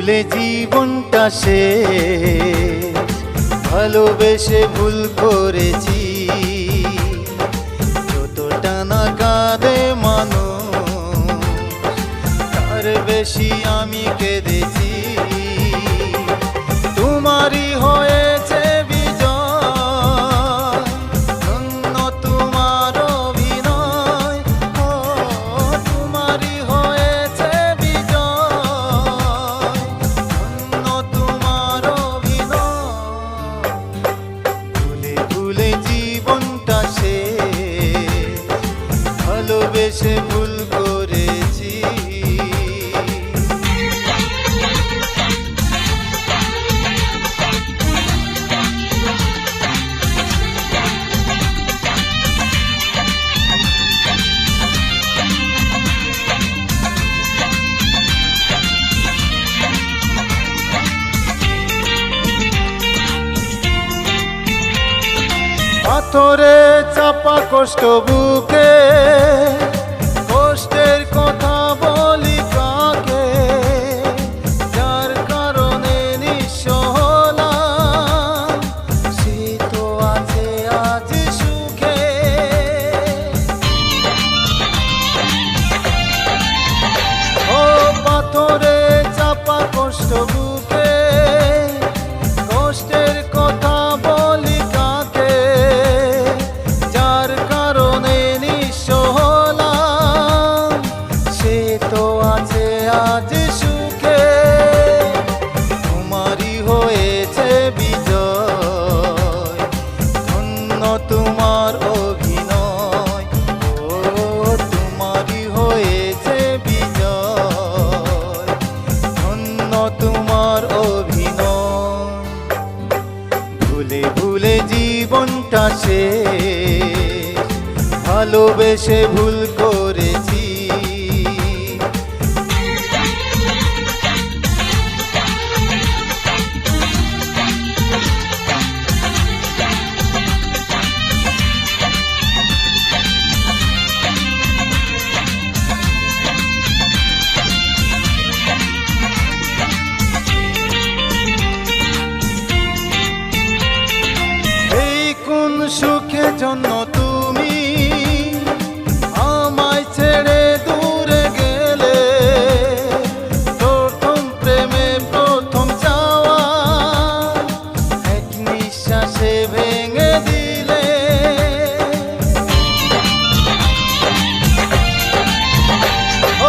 ভুলে জীবনটা সে ভালোবেসে ভুল করেছি। যতটা না কাঁদে মানুষ তার বেশি আমি কেঁদেছি। তোমারই হয়েছে বিজয়, ধন্য তোমার অভিনয়। ও তোমারই হয়েছে বিজয়, ধন্য তোমার অভিনয়। ভুলে ভুলে জীবনটা সে ভালোবেসে ভুল করেছি। পাথরে চাপা কষ্ট বুকে, কষ্টের কথা বলি কাকে? যার কারণে নিঃস্ব হলাম, সে তো আছে আজ সুখে। ও পাথরে চাপা কষ্ট বুকে, কষ্টের কথা বলি কাকে? যার কারণে নিঃস্ব হলাম, সে তো আছে আজ সুখে। তোমারই হয়েছে বিজয়, ধন্য তোমার অভিনয়। ও তোমারই হয়েছে বিজয়, ধন্য তোমার অভিনয়। ভুলে ভুলে জীবনটা সে ভালোবেসে ভুল করেছি। এই কোন সুখের জন্য তুমি আমায় ছেড়ে দূরে গেলে? প্রথম প্রেমে প্রথম চাওয়া এক নিঃশ্বাসে ভেঙে দিলে।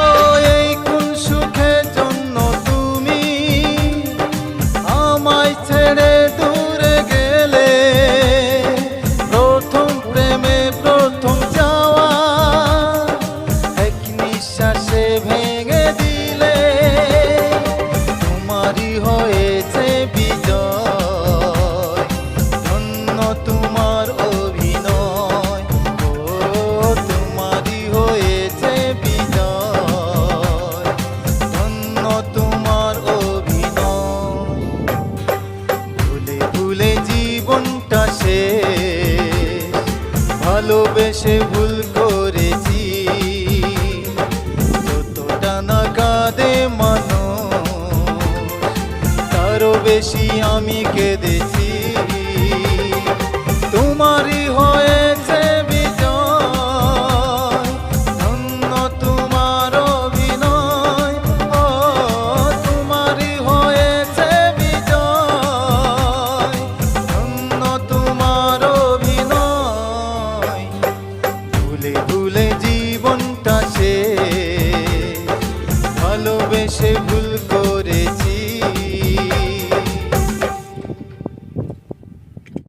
ও এই কোন সুখের জন্য তুমি আমায় ছেড়ে দূরে গেলে? প্রথম প্রেমে প্রথম চাওয়া এক নিঃশ্বাসে ভেঙে দিলে। তোমারই হয়েছে বিজয়, ধন্য তোমার অভিনয়। ও তোমারই হয়েছে বিজয়, ধন্য তোমার অভিনয়। ভুলে ভুলে জীবনটা সে ভালোবেসে ভুল করেছি। যতটা না কাঁদে মানুষ তারও বেশি আমি কেঁদেছি। তোমারই হয়েছে বিজয়, ধন্য তোমার অভিনয়। ও তোমারই হয়েছে বিজয়, ধন্য তোমার অভিনয়। ভুলে ভুলে